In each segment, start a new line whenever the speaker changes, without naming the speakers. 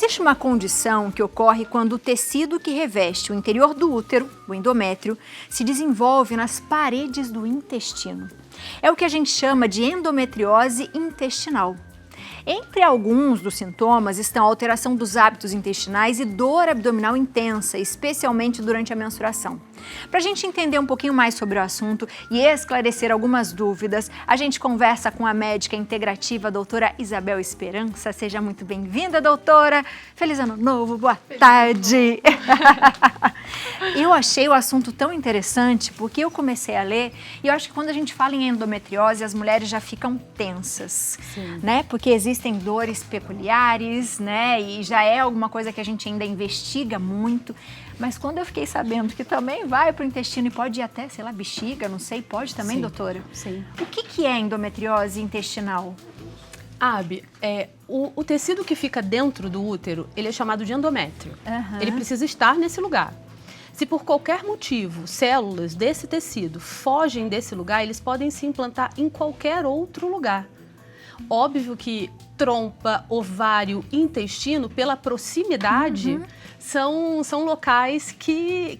Existe uma condição que ocorre quando o tecido que reveste o interior do útero, o endométrio, se desenvolve nas paredes do intestino. É o que a gente chama de endometriose intestinal. Entre alguns dos sintomas estão a alteração dos hábitos intestinais e dor abdominal intensa, especialmente durante a menstruação. Para a gente entender um pouquinho mais sobre o assunto e esclarecer algumas dúvidas, a gente conversa com a médica integrativa, a doutora Isabel Esperança. Seja muito bem-vinda, doutora. Feliz Ano Novo, boa tarde. Eu achei o assunto tão interessante porque eu comecei a ler e eu acho que quando a gente fala em endometriose, as mulheres já ficam tensas, né? Porque existem dores peculiares, né? E já é alguma coisa que a gente ainda investiga muito. Mas quando eu fiquei sabendo que também vai para o intestino e pode ir até, sei lá, bexiga, não sei, pode também,
Sim,
doutora?
Sim.
O que é endometriose intestinal?
Abi, o tecido que fica dentro do útero, ele é chamado de endométrio. Ele precisa estar nesse lugar. Se por qualquer motivo células desse tecido fogem desse lugar, eles podem se implantar em qualquer outro lugar. Óbvio que trompa, ovário, intestino, pela proximidade, são locais que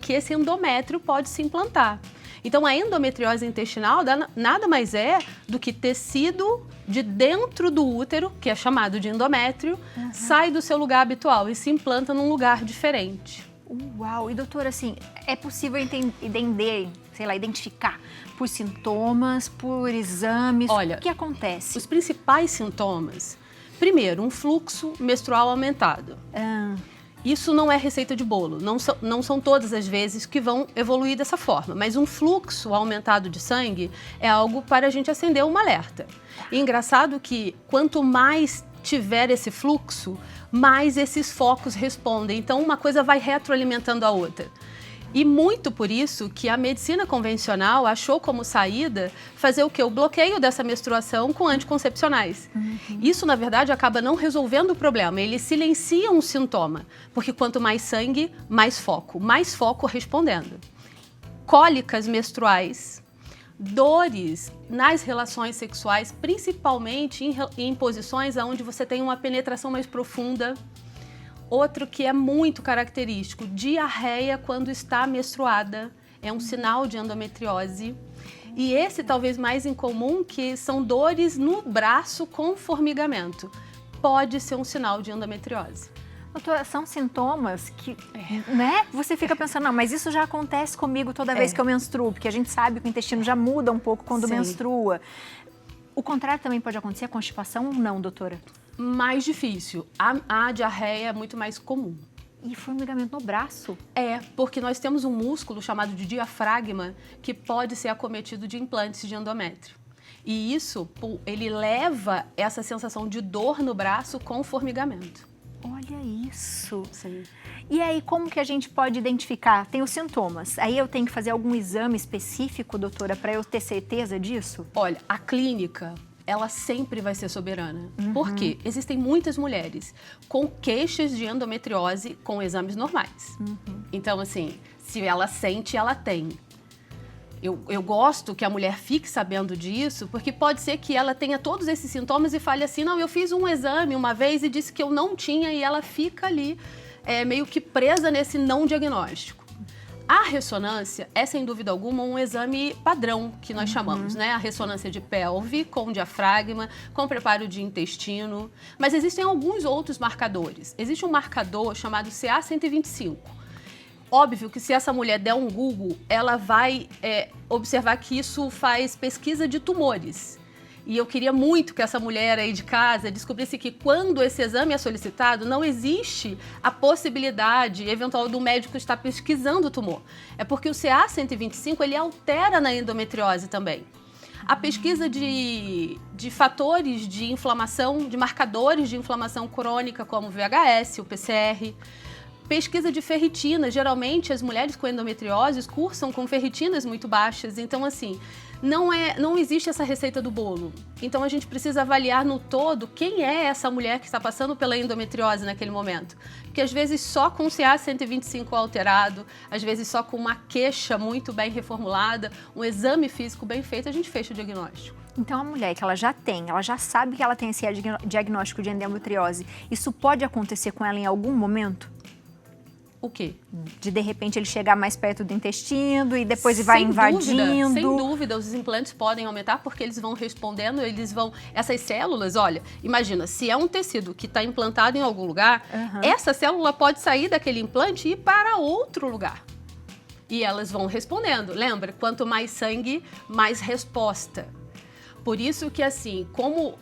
esse endométrio pode se implantar. Então, a endometriose intestinal nada mais é do que tecido de dentro do útero, que é chamado de endométrio, sai do seu lugar habitual e se implanta num lugar diferente.
Uau! E doutora, assim, é possível entender, sei lá, identificar por sintomas, por exames?
Olha,
o que acontece?
Os principais sintomas, primeiro, um fluxo menstrual aumentado. Isso não é receita de bolo, não são todas as vezes que vão evoluir dessa forma, mas um fluxo aumentado de sangue é algo para a gente acender um alerta. E engraçado que quanto mais tiver esse fluxo, mais esses focos respondem. Então, uma coisa vai retroalimentando a outra. E muito por isso que a medicina convencional achou como saída fazer o quê? O bloqueio dessa menstruação com anticoncepcionais. Isso, na verdade, acaba não resolvendo o problema, ele silencia um sintoma, porque quanto mais sangue, mais foco respondendo. Cólicas menstruais, dores nas relações sexuais, principalmente em posições onde você tem uma penetração mais profunda. Outro que é muito característico, diarreia quando está menstruada, é um sinal de endometriose. E esse talvez mais incomum, que são dores no braço com formigamento. Pode ser um sinal de endometriose.
Doutora, são sintomas que, né? Você fica pensando, não, mas isso já acontece comigo toda vez que eu menstruo, porque a gente sabe que o intestino já muda um pouco quando menstrua. O contrário também pode acontecer, a constipação ou não, doutora?
Mais difícil. A diarreia é muito mais comum.
E formigamento no braço?
Porque nós temos um músculo chamado de diafragma que pode ser acometido de implantes de endométrio. E isso, ele leva essa sensação de dor no braço com formigamento.
Olha isso!
Sim.
E aí, como que a gente pode identificar? Tem os sintomas. Aí eu tenho que fazer algum exame específico, doutora, para eu ter certeza disso?
Olha, a clínica, ela sempre vai ser soberana. Por quê? Existem muitas mulheres com queixas de endometriose com exames normais. Então, assim, se ela sente, ela tem. Eu gosto que a mulher fique sabendo disso, porque pode ser que ela tenha todos esses sintomas e fale assim, não, eu fiz um exame uma vez e disse que eu não tinha, e ela fica ali meio que presa nesse não diagnóstico. A ressonância é, sem dúvida alguma, um exame padrão, que nós chamamos, né? A ressonância de pelve, com diafragma, com preparo de intestino. Mas existem alguns outros marcadores. Existe um marcador chamado CA125. Óbvio que se essa mulher der um Google, ela vai observar que isso faz pesquisa de tumores. E eu queria muito que essa mulher aí de casa descobrisse que quando esse exame é solicitado, não existe a possibilidade eventual do médico estar pesquisando o tumor. É porque o CA125, ele altera na endometriose também. A pesquisa de fatores de inflamação, de marcadores de inflamação crônica, como o VHS, o PCR. Pesquisa de ferritina, geralmente as mulheres com endometriose cursam com ferritinas muito baixas, então assim, não existe essa receita do bolo. Então a gente precisa avaliar no todo quem é essa mulher que está passando pela endometriose naquele momento. Porque às vezes só com o CA125 alterado, às vezes só com uma queixa muito bem reformulada, um exame físico bem feito, a gente fecha o diagnóstico.
Então, a mulher que ela já sabe que ela tem esse diagnóstico de endometriose, isso pode acontecer com ela em algum momento?
O quê?
De repente, ele chegar mais perto do intestino e depois vai invadindo.
Sem dúvida, os implantes podem aumentar porque eles vão respondendo, essas células, olha, imagina, se é um tecido que está implantado em algum lugar, essa célula pode sair daquele implante e ir para outro lugar. E elas vão respondendo. Lembra? Quanto mais sangue, mais resposta. Por isso que, assim, como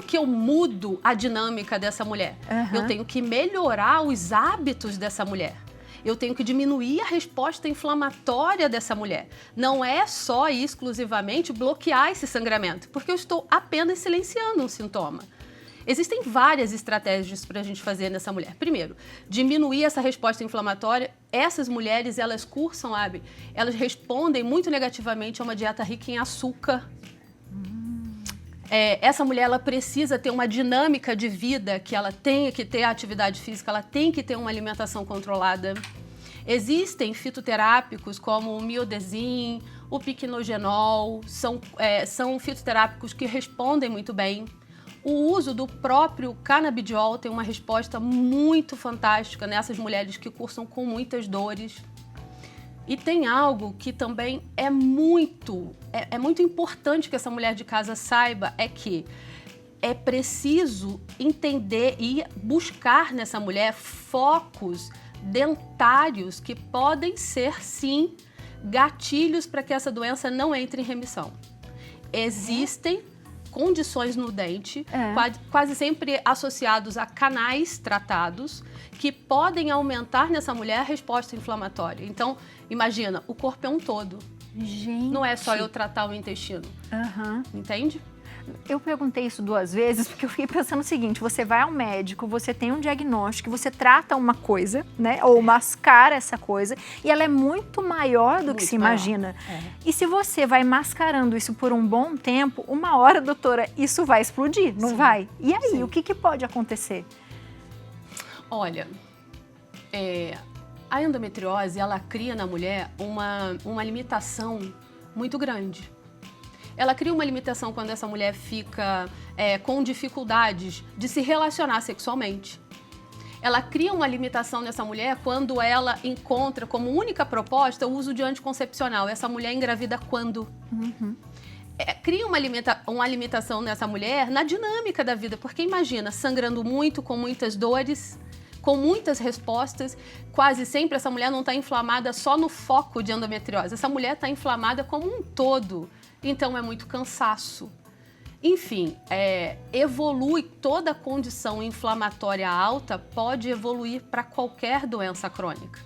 que eu mudo a dinâmica dessa mulher? Eu tenho que melhorar os hábitos dessa mulher. Eu tenho que diminuir a resposta inflamatória dessa mulher. Não é só e exclusivamente bloquear esse sangramento, porque eu estou apenas silenciando um sintoma. Existem várias estratégias para a gente fazer nessa mulher. Primeiro, diminuir essa resposta inflamatória. Essas mulheres, elas cursam, elas respondem muito negativamente a uma dieta rica em açúcar. Essa mulher, ela precisa ter uma dinâmica de vida, que ela tem que ter atividade física, ela tem que ter uma alimentação controlada. Existem fitoterápicos como o Miodesin, o Piquenogenol, são fitoterápicos que respondem muito bem. O uso do próprio canabidiol tem uma resposta muito fantástica nessas mulheres que cursam com muitas dores. E tem algo que também é muito importante que essa mulher de casa saiba, é que é preciso entender e buscar nessa mulher focos dentários que podem ser, sim, gatilhos para que essa doença não entre em remissão. Existem condições no dente, quase sempre associados a canais tratados, que podem aumentar nessa mulher a resposta inflamatória. Então, imagina, o corpo é um todo.
Gente.
Não é só eu tratar o intestino. Entende?
Eu perguntei isso 2 vezes porque eu fiquei pensando o seguinte: você vai ao médico, você tem um diagnóstico, você trata uma coisa, né? Ou mascara essa coisa, e ela é muito maior do que se imagina. E se você vai mascarando isso por um bom tempo, uma hora, doutora, isso vai explodir, não vai? E aí, o que pode acontecer?
Olha, a endometriose, ela cria na mulher uma limitação muito grande. Ela cria uma limitação quando essa mulher fica com dificuldades de se relacionar sexualmente. Ela cria uma limitação nessa mulher quando ela encontra como única proposta o uso de anticoncepcional. Essa mulher engravida quando? Cria uma limitação nessa mulher na dinâmica da vida, porque imagina, sangrando muito, com muitas dores, com muitas respostas. Quase sempre essa mulher não está inflamada só no foco de endometriose. Essa mulher está inflamada como um todo. Então, é muito cansaço. Enfim, evolui toda a condição inflamatória alta, pode evoluir para qualquer doença crônica.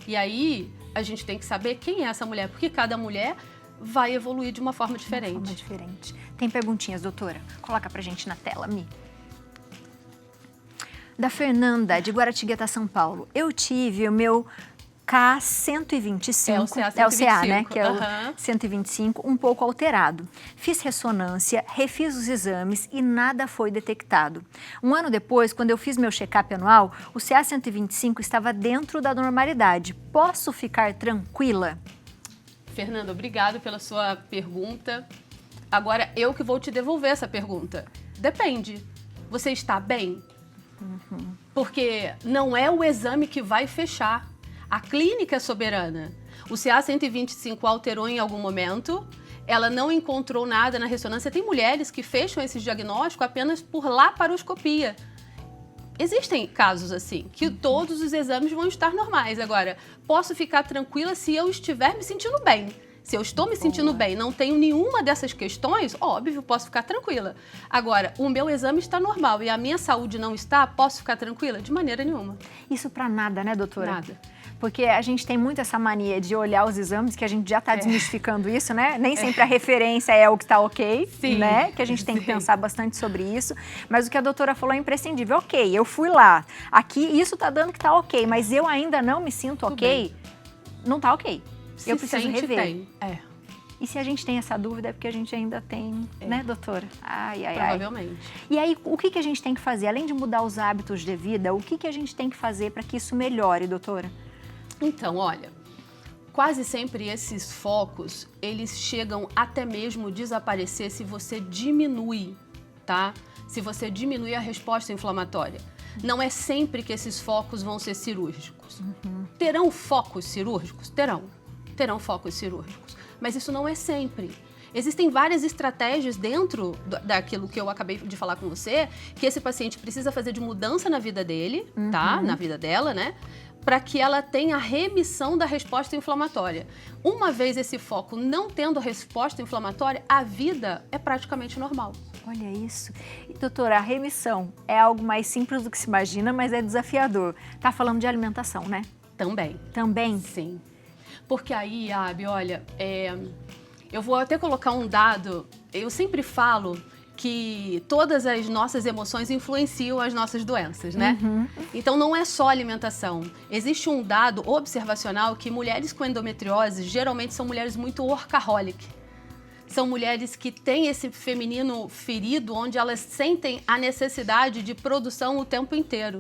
E aí, a gente tem que saber quem é essa mulher, porque cada mulher vai evoluir de uma forma diferente.
Tem perguntinhas, doutora? Coloca pra gente na tela, Mi. Da Fernanda, de Guaratinguetá, São Paulo. Eu tive o meu K125,
é o CA,
né? Que é o 125, um pouco alterado. Fiz ressonância, refiz os exames e nada foi detectado. Um ano depois, quando eu fiz meu check-up anual, o CA 125 estava dentro da normalidade. Posso ficar tranquila?
Fernanda, obrigado pela sua pergunta. Agora, eu que vou te devolver essa pergunta. Depende. Você está bem? Porque não é o exame que vai fechar. A clínica é soberana. O CA 125 alterou em algum momento, ela não encontrou nada na ressonância. Tem mulheres que fecham esse diagnóstico apenas por laparoscopia. Existem casos assim, que todos os exames vão estar normais. Agora, posso ficar tranquila se eu estiver me sentindo bem. Se eu estou me sentindo bem, não tenho nenhuma dessas questões, óbvio, posso ficar tranquila. Agora, o meu exame está normal e a minha saúde não está, posso ficar tranquila? De maneira nenhuma.
Isso para nada, né, doutora?
Nada.
Porque a gente tem muito essa mania de olhar os exames, que a gente já está desmistificando isso, né? Nem sempre a referência é o que está ok, né? Que a gente tem que pensar bastante sobre isso. Mas o que a doutora falou é imprescindível. Ok, eu fui lá, aqui isso está dando que está ok, mas eu ainda não me sinto ok, não está ok. Eu preciso rever. E se a gente tem essa dúvida é porque a gente ainda tem, né, doutora?
Provavelmente.
E aí, o que a gente tem que fazer? Além de mudar os hábitos de vida, o que a gente tem que fazer para que isso melhore, doutora?
Então, olha, quase sempre esses focos, eles chegam até mesmo desaparecer se você diminui, tá? Se você diminui a resposta inflamatória. Não é sempre que esses focos vão ser cirúrgicos. Terão focos cirúrgicos? Terão focos cirúrgicos. Mas isso não é sempre. Existem várias estratégias dentro daquilo que eu acabei de falar com você, que esse paciente precisa fazer de mudança na vida dele, tá? Na vida dela, né? Para que ela tenha remissão da resposta inflamatória. Uma vez esse foco não tendo a resposta inflamatória, a vida é praticamente normal.
Olha isso. E, doutora, a remissão é algo mais simples do que se imagina, mas é desafiador. Tá falando de alimentação, né?
Também.
Também?
Sim. Porque aí, Abi, olha, eu vou até colocar um dado. Eu sempre falo que todas as nossas emoções influenciam as nossas doenças, né? Então não é só alimentação. Existe um dado observacional que mulheres com endometriose geralmente são mulheres muito workaholic. São mulheres que têm esse feminino ferido, onde elas sentem a necessidade de produção o tempo inteiro.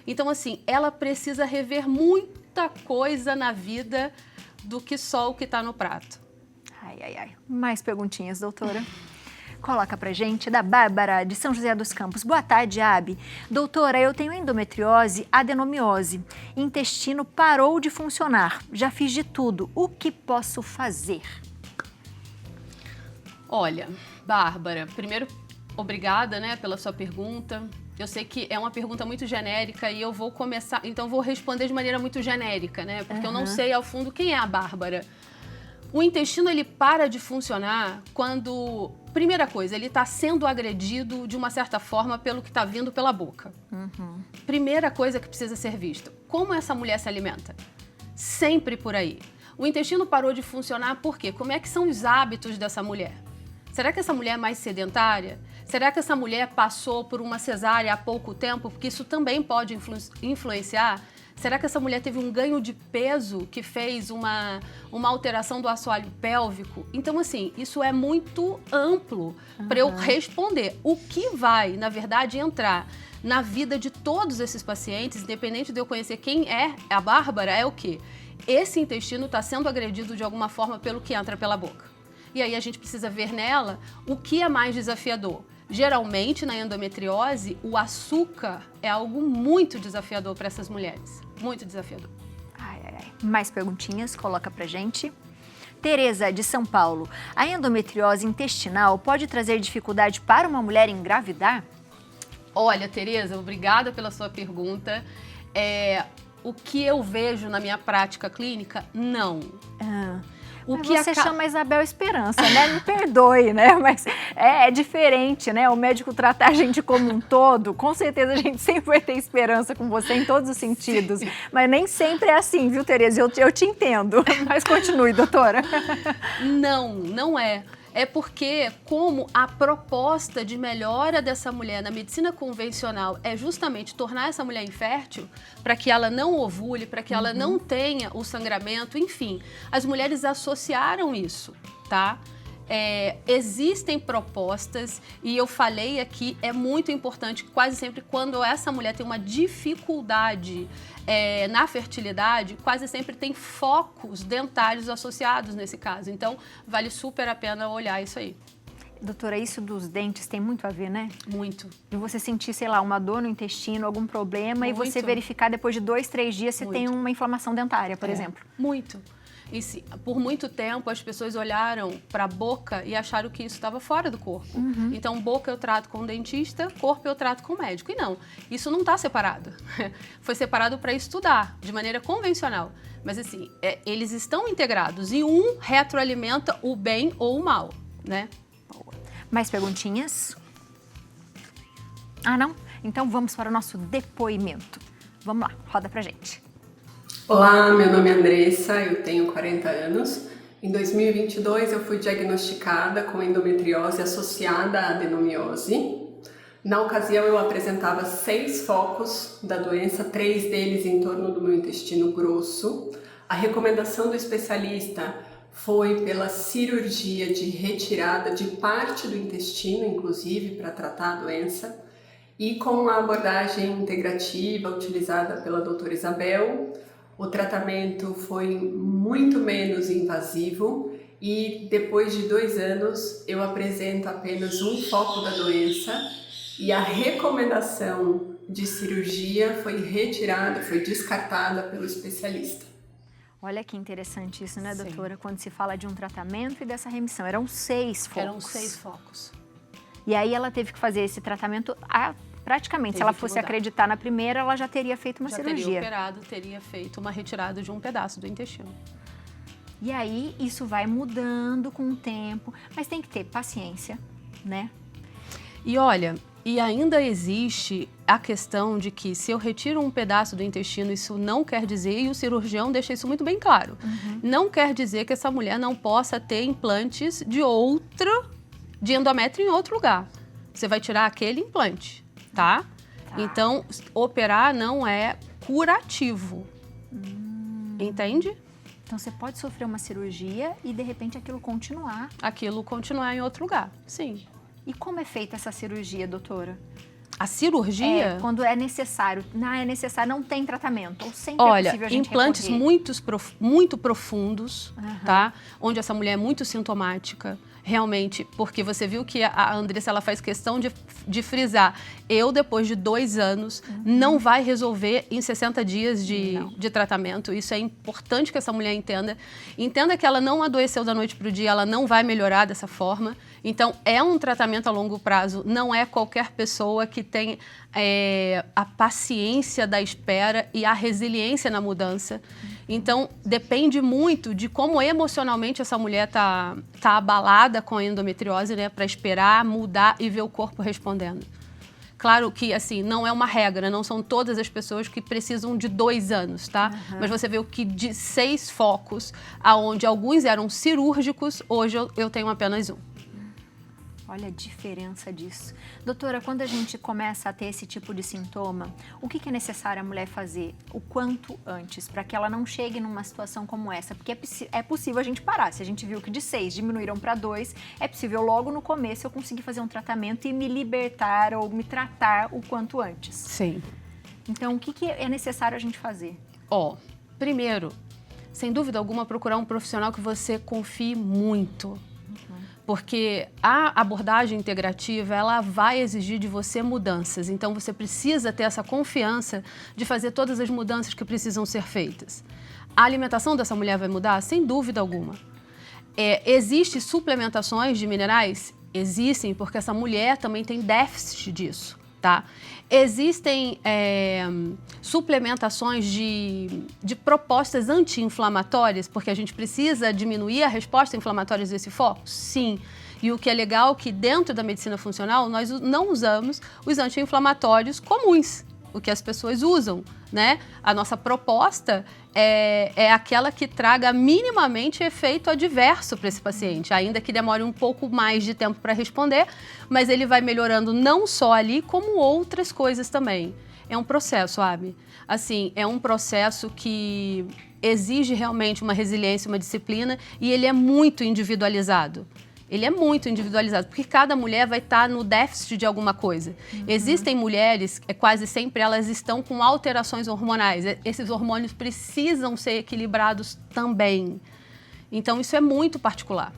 Então, assim, ela precisa rever muita coisa na vida do que só o que está no prato.
Ai, ai, ai. Mais perguntinhas, doutora? Coloca pra gente, da Bárbara, de São José dos Campos. Boa tarde, Abi. Doutora, eu tenho endometriose, adenomiose. Intestino parou de funcionar. Já fiz de tudo. O que posso fazer?
Olha, Bárbara, primeiro, obrigada, né, pela sua pergunta. Eu sei que é uma pergunta muito genérica e eu vou começar, então vou responder de maneira muito genérica, né, porque eu não sei ao fundo quem é a Bárbara. O intestino, ele para de funcionar quando, primeira coisa, ele está sendo agredido de uma certa forma pelo que está vindo pela boca. Primeira coisa que precisa ser vista, como essa mulher se alimenta? Sempre por aí. O intestino parou de funcionar por quê? Como é que são os hábitos dessa mulher? Será que essa mulher é mais sedentária? Será que essa mulher passou por uma cesárea há pouco tempo? Porque isso também pode influenciar. Será que essa mulher teve um ganho de peso que fez uma alteração do assoalho pélvico? Então, assim, isso é muito amplo para eu responder. O que vai, na verdade, entrar na vida de todos esses pacientes, independente de eu conhecer quem é a Bárbara, é o quê? Esse intestino está sendo agredido de alguma forma pelo que entra pela boca. E aí a gente precisa ver nela o que é mais desafiador. Geralmente, na endometriose, o açúcar é algo muito desafiador para essas mulheres. Muito desafiador.
Ai, ai, ai. Mais perguntinhas, coloca pra gente. Tereza, de São Paulo. A endometriose intestinal pode trazer dificuldade para uma mulher engravidar?
Olha, Tereza, obrigada pela sua pergunta. O que eu vejo na minha prática clínica, não.
O que você chama Isabel Esperança, né? Me perdoe, né? Mas é diferente, né? O médico tratar a gente como um todo, com certeza a gente sempre vai ter esperança com você em todos os sentidos. Sim. Mas nem sempre é assim, viu, Tereza? Eu te entendo. Mas continue, doutora.
Não é. É porque, como a proposta de melhora dessa mulher na medicina convencional é justamente tornar essa mulher infértil, para que ela não ovule, para que ela não tenha o sangramento, enfim, as mulheres associaram isso, tá? Existem propostas e eu falei aqui, é muito importante, quase sempre quando essa mulher tem uma dificuldade na fertilidade, quase sempre tem focos dentários associados nesse caso. Então, vale super a pena olhar isso aí.
Doutora, isso dos dentes tem muito a ver, né?
Muito.
De você sentir, sei lá, uma dor no intestino, algum problema, muito. E você verificar depois de 2, 3 dias se tem uma inflamação dentária, por exemplo.
Muito. E por muito tempo as pessoas olharam para a boca e acharam que isso estava fora do corpo. Então, boca eu trato com o dentista, corpo eu trato com o médico. E não, isso não está separado. Foi separado para estudar, de maneira convencional. Mas assim, eles estão integrados e um retroalimenta o bem ou o mal, né?
Boa. Mais perguntinhas? Ah, não? Então vamos para o nosso depoimento. Vamos lá, roda pra gente.
Olá, meu nome é Andressa, eu tenho 40 anos. Em 2022 eu fui diagnosticada com endometriose associada à adenomiose. Na ocasião eu apresentava 6 focos da doença, 3 deles em torno do meu intestino grosso. A recomendação do especialista foi pela cirurgia de retirada de parte do intestino, inclusive, para tratar a doença. E com a abordagem integrativa utilizada pela doutora Isabel, O tratamento foi muito menos invasivo e depois de 2 anos eu apresento apenas um foco da doença e a recomendação de cirurgia foi retirada, foi descartada pelo especialista.
Olha que interessante isso, né,
Sim.
doutora? Quando se fala de um tratamento e dessa remissão. Eram 6 focos.
Eram 6 focos.
E aí ela teve que fazer esse tratamento praticamente.
Teve
Se ela
que
fosse
mudar.
acreditar na primeira, ela já teria feito uma
Já
cirurgia.
teria operado, teria feito uma retirada de um pedaço do intestino.
E aí isso vai mudando com o tempo, mas tem que ter paciência, né?
E olha, e ainda existe a questão de que se eu retiro um pedaço do intestino, isso não quer dizer, e o cirurgião deixa isso muito bem claro, não quer dizer que essa mulher não possa ter implantes de endométrio em outro lugar. Você vai tirar aquele implante, tá? Então, operar não é curativo. Entende?
Então você pode sofrer uma cirurgia e de repente aquilo continuar.
Aquilo continuar em outro lugar, sim.
E como é feita essa cirurgia, doutora?
A cirurgia...
Quando é necessário. Não é necessário, não tem tratamento. Ou sempre é
Olha,
possível a gente
implantes
recorrer.
muito profundos, tá? Onde essa mulher é muito sintomática, realmente, porque você viu que a Andressa, ela faz questão de frisar. Eu, depois de 2 anos, não vai resolver em 60 dias de tratamento. Isso é importante que essa mulher entenda. Entenda que ela não adoeceu da noite para o dia, ela não vai melhorar dessa forma. Então, é um tratamento a longo prazo, não é qualquer pessoa que tem a paciência da espera e a resiliência na mudança. Então, depende muito de como emocionalmente essa mulher tá abalada com a endometriose, né, para esperar, mudar e ver o corpo respondendo. Claro que, assim, não é uma regra, não são todas as pessoas que precisam de 2 anos, tá? Mas você vê o que de 6 focos, aonde alguns eram cirúrgicos, hoje eu tenho apenas um.
Olha a diferença disso. Doutora, quando a gente começa a ter esse tipo de sintoma, o que é necessário a mulher fazer o quanto antes, para que ela não chegue numa situação como essa? Porque é possível a gente parar. Se a gente viu que de 6 diminuíram para 2, é possível logo no começo eu conseguir fazer um tratamento e me libertar ou me tratar o quanto antes.
Sim.
Então, o que é necessário a gente fazer?
Primeiro, sem dúvida alguma, procurar um profissional que você confie muito. Porque a abordagem integrativa, ela vai exigir de você mudanças. Então, você precisa ter essa confiança de fazer todas as mudanças que precisam ser feitas. A alimentação dessa mulher vai mudar? Sem dúvida alguma. Existem suplementações de minerais? Existem, porque essa mulher também tem déficit disso, tá? Existem suplementações de propostas anti-inflamatórias, porque a gente precisa diminuir a resposta inflamatória desse foco? Sim. E o que é legal é que dentro da medicina funcional, nós não usamos os anti-inflamatórios comuns, o que as pessoas usam, né? A nossa proposta é aquela que traga minimamente efeito adverso para esse paciente, ainda que demore um pouco mais de tempo para responder, mas ele vai melhorando não só ali, como outras coisas também. É um processo, Abi. Assim, é um processo que exige realmente uma resiliência, uma disciplina, e ele é muito individualizado. Ele é muito individualizado, porque cada mulher vai estar no déficit de alguma coisa. Existem mulheres, quase sempre, elas estão com alterações hormonais. Esses hormônios precisam ser equilibrados também. Então, isso é muito particular.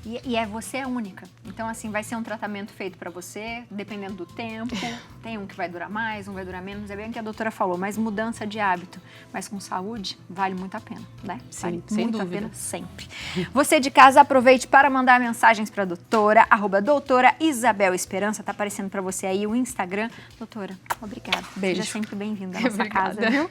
E você é única. Então, assim, vai ser um tratamento feito para você, dependendo do tempo. Tem um que vai durar mais, um vai durar menos. É bem o que a doutora falou, mas mudança de hábito. Mas com saúde, vale muito a pena, né?
Sim,
vale
sem
muito
dúvida.
a pena sempre. Você de casa, aproveite para mandar mensagens para a doutora, @doutora Isabel Esperança. Tá aparecendo para você aí o Instagram. Doutora, obrigada.
Beijo.
Seja sempre bem-vinda à nossa
Obrigada.
casa, viu?